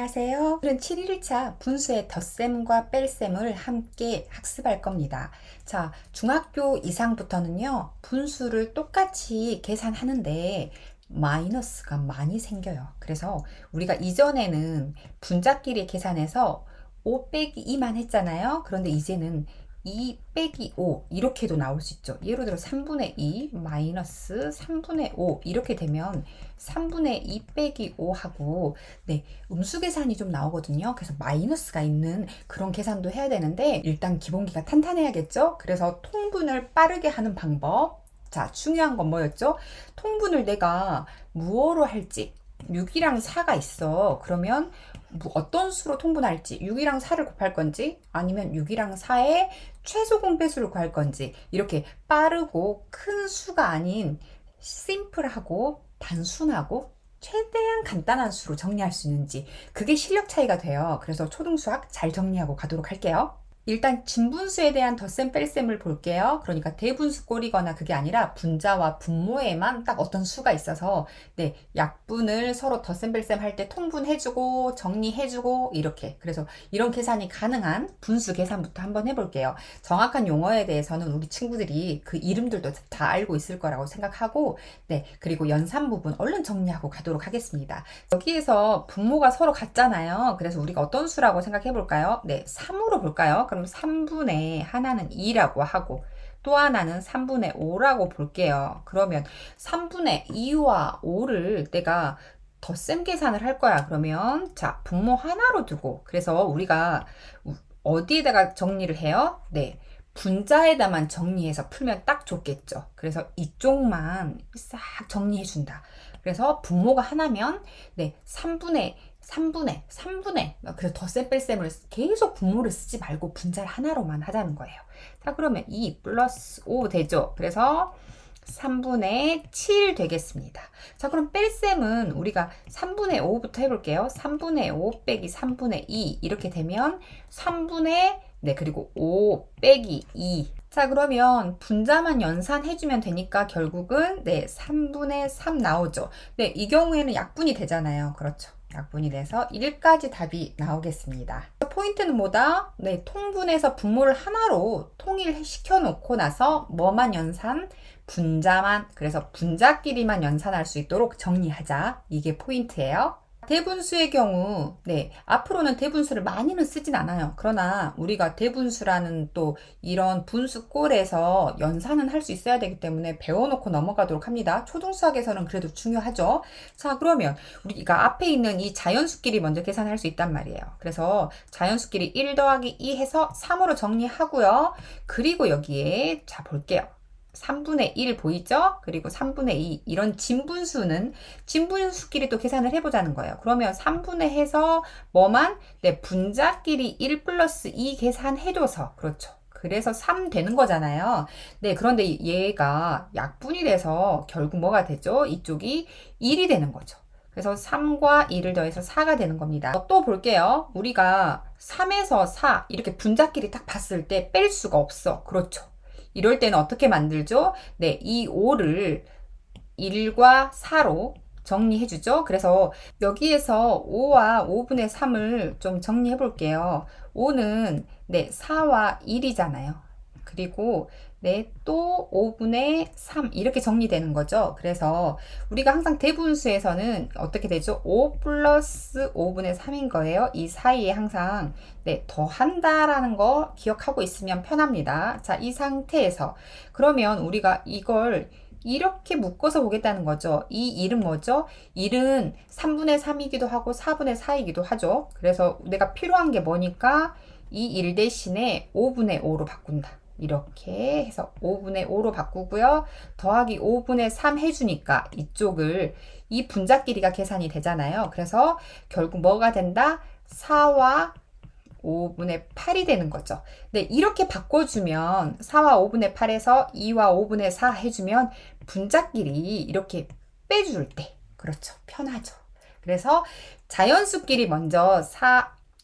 안녕하세요. 오늘은 7일차 분수의 덧셈과 뺄셈을 함께 학습할 겁니다. 자, 중학교 이상부터는요, 분수를 똑같이 계산하는데 마이너스가 많이 생겨요. 그래서 우리가 이전에는 분자끼리 계산해서 5 빼기 2만 했잖아요. 그런데 이제는 2 빼기 5 이렇게도 나올 수 있죠. 예를 들어 3분의 2 마이너스 3분의 5 이렇게 되면 3분의 2 빼기 5 하고 음수 계산이 좀 나오거든요. 그래서 마이너스가 있는 그런 계산도 해야 되는데 일단 기본기가 탄탄해야겠죠. 그래서 통분을 빠르게 하는 방법. 자, 중요한 건 뭐였죠? 통분을 내가 무엇으로 할지 6이랑 4가 있어. 그러면 어떤 수로 통분할지 6이랑 4를 곱할 건지 아니면 6이랑 4의 최소 공배수를 구할 건지 이렇게 빠르고 큰 수가 아닌 심플하고 단순하고 최대한 간단한 수로 정리할 수 있는지 그게 실력 차이가 돼요. 그래서 초등수학 잘 정리하고 가도록 할게요. 일단 진분수에 대한 덧셈 뺄셈을 볼게요. 그러니까 대분수 꼴이거나 그게 아니라 분자와 분모에만 딱 어떤 수가 있어서 약분을 서로 덧셈 뺄셈 할 때 통분해주고 정리해주고 이렇게 그래서 이런 계산이 가능한 분수 계산부터 한번 해볼게요. 정확한 용어에 대해서는 우리 친구들이 그 이름들도 다 알고 있을 거라고 생각하고 그리고 연산 부분 얼른 정리하고 가도록 하겠습니다. 여기에서 분모가 서로 같잖아요. 그래서 우리가 어떤 수라고 생각해 볼까요? 3으로 볼까요? 그럼 3분의 하나는 2라고 하고 또 하나는 3분의 5라고 볼게요. 그러면 3분의 2와 5를 내가 덧셈 계산을 할 거야. 그러면 자, 분모 하나로 두고 그래서 우리가 어디에다가 정리를 해요? 분자에다만 정리해서 풀면 딱 좋겠죠. 그래서 이쪽만 싹 정리해 준다. 그래서 분모가 하나면 3분의 그래서 덧셈 뺄셈을 계속 분모를 쓰지 말고 분자를 하나로만 하자는 거예요. 자, 그러면 2 플러스 5 되죠. 그래서 3분의 7 되겠습니다. 자, 그럼 뺄셈은 우리가 3분의 5부터 해볼게요. 3분의 5 빼기 3분의 2 이렇게 되면 3분의 그리고 5 빼기 2. 자, 그러면 분자만 연산해주면 되니까 결국은 3분의 3 나오죠. 이 경우에는 약분이 되잖아요. 그렇죠. 약분이 돼서 1까지 답이 나오겠습니다. 포인트는 뭐다? 통분해서 분모를 하나로 통일시켜 놓고 나서 뭐만 연산? 분자만, 그래서 분자끼리만 연산할 수 있도록 정리하자. 이게 포인트예요. 대분수의 경우, 앞으로는 대분수를 많이는 쓰진 않아요. 그러나 우리가 대분수라는 또 이런 분수꼴에서 연산은 할 수 있어야 되기 때문에 배워놓고 넘어가도록 합니다. 초등수학에서는 그래도 중요하죠. 자, 그러면 우리가 앞에 있는 이 자연수끼리 먼저 계산할 수 있단 말이에요. 그래서 자연수끼리 1 더하기 2 해서 3으로 정리하고요. 그리고 여기에 자 볼게요. 3분의 1 보이죠? 그리고 3분의 2 이런 진분수는 진분수끼리 또 계산을 해보자는 거예요. 그러면 3분의 해서 뭐만? 분자끼리 1 플러스 2 계산해줘서 그렇죠. 그래서 3 되는 거잖아요. 그런데 얘가 약분이 돼서 결국 뭐가 되죠? 이쪽이 1이 되는 거죠. 그래서 3과 2를 더해서 4가 되는 겁니다. 또 볼게요. 우리가 3에서 4 이렇게 분자끼리 딱 봤을 때 뺄 수가 없어. 그렇죠. 이럴 때는 어떻게 만들죠? 이 5를 1과 4로 정리해 주죠. 그래서 여기에서 5와 5분의 3을 좀 정리해 볼게요. 5는 4와 1이잖아요. 그리고 또 5분의 3 이렇게 정리되는 거죠. 그래서 우리가 항상 대분수에서는 어떻게 되죠? 5 플러스 5분의 3인 거예요. 이 사이에 항상 더한다라는 거 기억하고 있으면 편합니다. 자, 이 상태에서 그러면 우리가 이걸 이렇게 묶어서 보겠다는 거죠. 이 1은 뭐죠? 1은 3분의 3이기도 하고 4분의 4이기도 하죠. 그래서 내가 필요한 게 뭐니까 이 1 대신에 5분의 5로 바꾼다. 이렇게 해서 5분의 5로 바꾸고요. 더하기 5분의 3 해주니까 이쪽을 이 분자 길이가 계산이 되잖아요. 그래서 결국 뭐가 된다? 4와 5분의 8이 되는 거죠. 이렇게 바꿔주면 4와 5분의 8에서 2와 5분의 4 해주면 분자끼리 이렇게 빼줄 때 그렇죠. 편하죠. 그래서 자연수끼리 먼저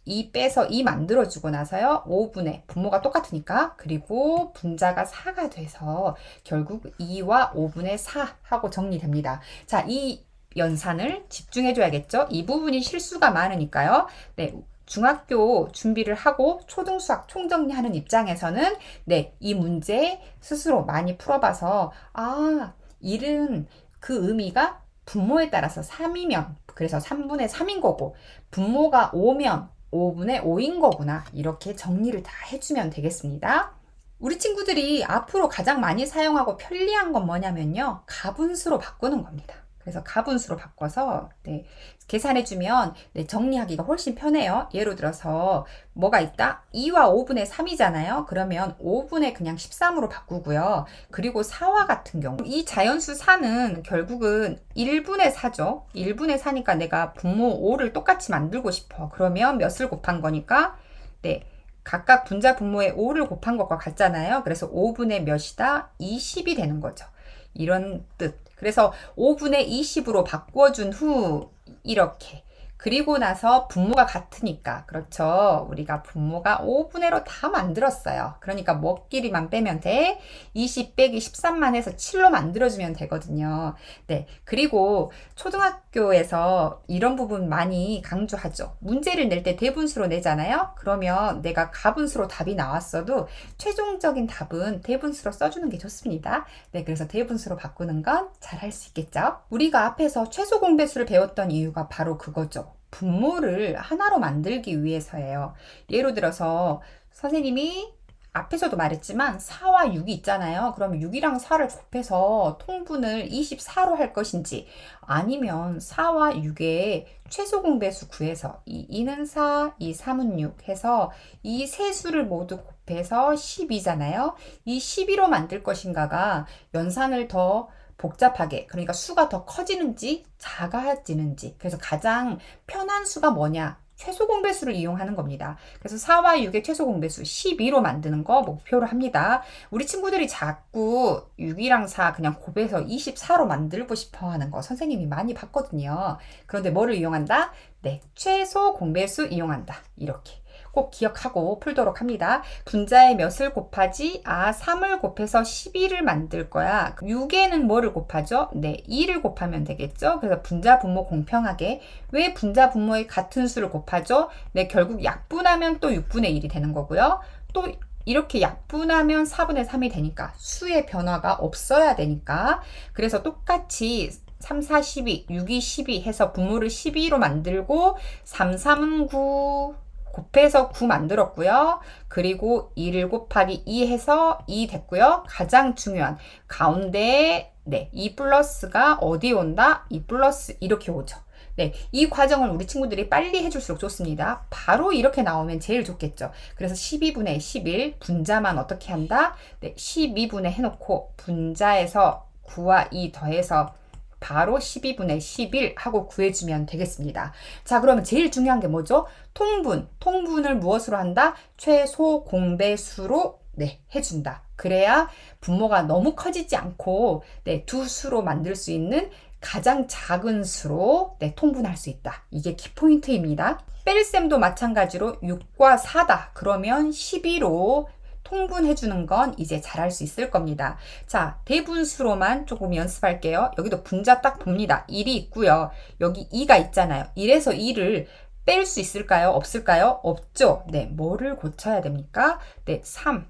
2 빼서 2 만들어주고 나서요. 5분의 분모가 똑같으니까 그리고 분자가 4가 돼서 결국 2와 5분의 4 하고 정리됩니다. 자, 이 연산을 집중해줘야겠죠. 이 부분이 실수가 많으니까요. 네, 중학교 준비를 하고 초등수학 총정리하는 입장에서는 네, 이 문제 스스로 많이 풀어봐서 아, 1은 그 의미가 분모에 따라서 3이면 그래서 3분의 3인 거고 분모가 5면 5분의 5인 거구나. 이렇게 정리를 다 해주면 되겠습니다. 우리 친구들이 앞으로 가장 많이 사용하고 편리한 건 뭐냐면요. 가분수로 바꾸는 겁니다. 그래서 가분수로 바꿔서 네, 계산해주면 네, 정리하기가 훨씬 편해요. 예를 들어서 뭐가 있다? 2와 5분의 3이잖아요. 그러면 5분의 그냥 13으로 바꾸고요. 그리고 4와 같은 경우 이 자연수 4는 결국은 1분의 4죠. 1분의 4니까 내가 분모 5를 똑같이 만들고 싶어. 그러면 몇을 곱한 거니까 네, 각각 분자 분모에 5를 곱한 것과 같잖아요. 그래서 5분의 몇이다? 20이 되는 거죠. 이런 뜻. 그래서 5분의 20으로 바꿔준 후 이렇게. 그리고 나서 분모가 같으니까 그렇죠. 우리가 분모가 5분의로 다 만들었어요. 그러니까 뭐끼리만 빼면 돼. 20 빼기 13만 해서 7로 만들어주면 되거든요. 네. 그리고 초등학교에서 이런 부분 많이 강조하죠. 문제를 낼 때 대분수로 내잖아요. 그러면 내가 가분수로 답이 나왔어도 최종적인 답은 대분수로 써주는 게 좋습니다. 네. 그래서 대분수로 바꾸는 건 잘 할 수 있겠죠. 우리가 앞에서 최소 공배수를 배웠던 이유가 바로 그거죠. 분모를 하나로 만들기 위해서예요. 예를 들어서 선생님이 앞에서도 말했지만 4와 6이 있잖아요. 그러면 6이랑 4를 곱해서 통분을 24로 할 것인지 아니면 4와 6의 최소 공배수 구해서 이 2는 4, 이 3은 6 해서 이 세 수를 모두 곱해서 12잖아요. 이 12로 만들 것인가가 연산을 더 복잡하게 그러니까 수가 더 커지는지 작아지는지 그래서 가장 편한 수가 뭐냐 최소 공배수를 이용하는 겁니다. 그래서 4와 6의 최소 공배수 12로 만드는 거 목표로 합니다. 우리 친구들이 자꾸 6이랑 4 그냥 곱해서 24로 만들고 싶어 하는 거 선생님이 많이 봤거든요. 그런데 뭐를 이용한다? 네, 최소 공배수 이용한다. 이렇게. 꼭 기억하고 풀도록 합니다. 분자의 몇을 곱하지? 아, 3을 곱해서 12를 만들 거야. 6에는 뭐를 곱하죠? 네, 2를 곱하면 되겠죠? 그래서 분자 분모 공평하게. 왜 분자 분모의 같은 수를 곱하죠? 네, 결국 약분하면 또 6분의 1이 되는 거고요. 또 이렇게 약분하면 4분의 3이 되니까 수의 변화가 없어야 되니까 그래서 똑같이 3, 4, 12, 6, 2, 12 해서 분모를 12로 만들고 3, 3, 9 곱해서 9 만들었고요. 그리고 1 곱하기 2 해서 2 됐고요. 가장 중요한 가운데 네, 2 플러스가 어디에 온다? 2 플러스 이렇게 오죠. 네, 이 과정을 우리 친구들이 빨리 해줄수록 좋습니다. 바로 이렇게 나오면 제일 좋겠죠. 그래서 12분의 11 분자만 어떻게 한다? 네, 12분의 해놓고 분자에서 9와 2 더해서 바로 12분의 11 하고 구해주면 되겠습니다. 자, 그러면 제일 중요한 게 뭐죠? 통분. 통분을 무엇으로 한다? 최소 공배수로 네, 해준다. 그래야 분모가 너무 커지지 않고 네, 두 수로 만들 수 있는 가장 작은 수로 네, 통분할 수 있다. 이게 키포인트입니다. 뺄셈도 마찬가지로 6과 4다. 그러면 12로 통분해주는 건 이제 잘할 수 있을 겁니다. 자, 대분수로만 조금 연습할게요. 여기도 분자 딱 봅니다. 1이 있고요. 여기 2가 있잖아요. 1에서 2를 뺄 수 있을까요? 없을까요? 없죠. 네, 뭐를 고쳐야 됩니까? 네, 3.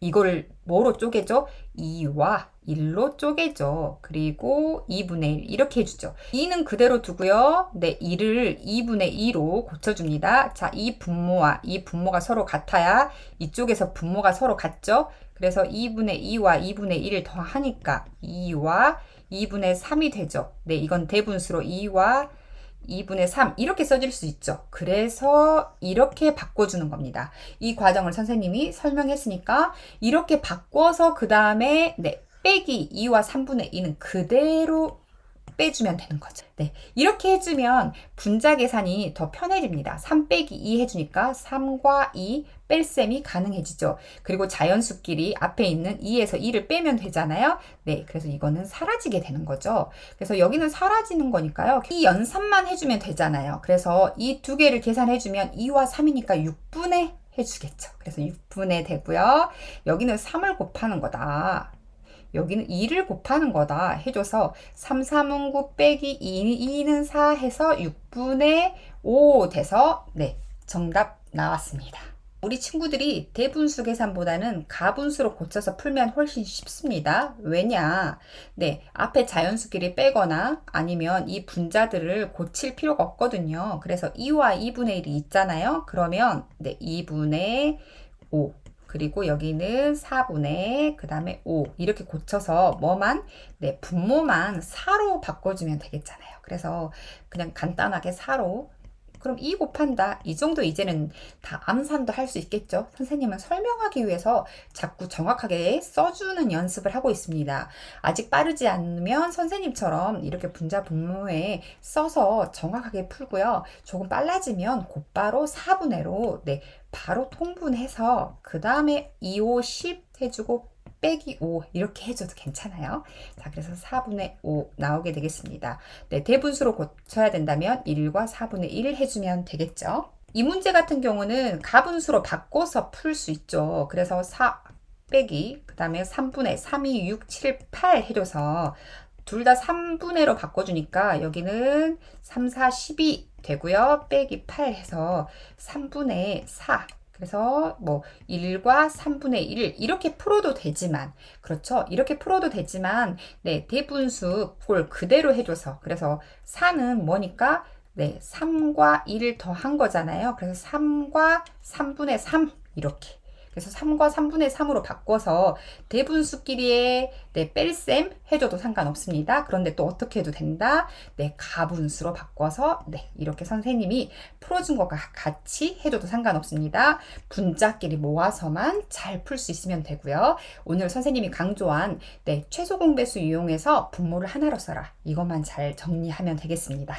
이거를 뭐로 쪼개죠? 2와 1로 쪼개죠. 그리고 2분의 1 이렇게 해주죠. 2는 그대로 두고요. 네, 2를 2분의 2로 고쳐줍니다. 자, 이 분모와 이 분모가 서로 같아야 이쪽에서 분모가 서로 같죠? 그래서 2분의 2와 2분의 1을 더하니까 2와 2분의 3이 되죠. 네, 이건 대분수로 2와 2분의 3 이렇게 써질 수 있죠. 그래서 이렇게 바꿔주는 겁니다. 이 과정을 선생님이 설명했으니까 이렇게 바꿔서 그 다음에 네, 빼기 2와 3분의 2는 그대로 빼주면 되는 거죠. 네, 이렇게 해주면 분자 계산이 더 편해집니다. 3 빼기 2 해주니까 3과 2 뺄셈이 가능해지죠. 그리고 자연수끼리 앞에 있는 2에서 2를 빼면 되잖아요. 네, 그래서 이거는 사라지게 되는 거죠. 그래서 여기는 사라지는 거니까요. 이 연산만 해주면 되잖아요. 그래서 이 두 개를 계산해주면 2와 3이니까 6분의 해주겠죠. 그래서 6분의 되고요. 여기는 3을 곱하는 거다. 여기는 2를 곱하는 거다 해줘서 3, 3은 9 빼기 2, 2는 4 해서 6분의 5 돼서 네, 정답 나왔습니다. 우리 친구들이 대분수 계산보다는 가분수로 고쳐서 풀면 훨씬 쉽습니다. 왜냐? 네, 앞에 자연수끼리 빼거나 아니면 이 분자들을 고칠 필요가 없거든요. 그래서 2와 2분의 1이 있잖아요. 그러면 네, 2분의 5 그리고 여기는 4분의 그 다음에 5 이렇게 고쳐서 뭐만 네, 분모만 4로 바꿔주면 되겠잖아요. 그래서 그냥 간단하게 4로 그럼 2 곱한다. 이 정도 이제는 다 암산도 할 수 있겠죠. 선생님은 설명하기 위해서 자꾸 정확하게 써주는 연습을 하고 있습니다. 아직 빠르지 않으면 선생님처럼 이렇게 분자 분모에 써서 정확하게 풀고요. 조금 빨라지면 곧바로 4분의로 네, 바로 통분해서 그 다음에 2, 5, 10 해주고 빼기 5 이렇게 해줘도 괜찮아요. 자, 그래서 4분의 5 나오게 되겠습니다. 네, 대분수로 고쳐야 된다면 1과 4분의 1 해주면 되겠죠. 이 문제 같은 경우는 가분수로 바꿔서 풀 수 있죠. 그래서 4 빼기 그 다음에 3분의 3, 2, 6, 7, 8 해줘서 둘 다 3분의로 바꿔주니까 여기는 3, 4, 12 되고요. 빼기 8 해서 3분의 4 그래서 뭐 1과 3분의 1 이렇게 풀어도 되지만 그렇죠. 이렇게 풀어도 되지만 네, 대분수 꼴 그대로 해줘서 그래서 4는 뭐니까 네, 3과 1을 더한 거잖아요. 그래서 3과 3분의 3 이렇게 그래서 3과 3분의 3으로 바꿔서 대분수끼리의 네, 뺄셈 해줘도 상관없습니다. 그런데 또 어떻게 해도 된다? 네, 가분수로 바꿔서 네, 이렇게 선생님이 풀어준 것과 같이 해줘도 상관없습니다. 분자끼리 모아서만 잘 풀 수 있으면 되고요. 오늘 선생님이 강조한 네, 최소 공배수 이용해서 분모를 하나로 써라. 이것만 잘 정리하면 되겠습니다.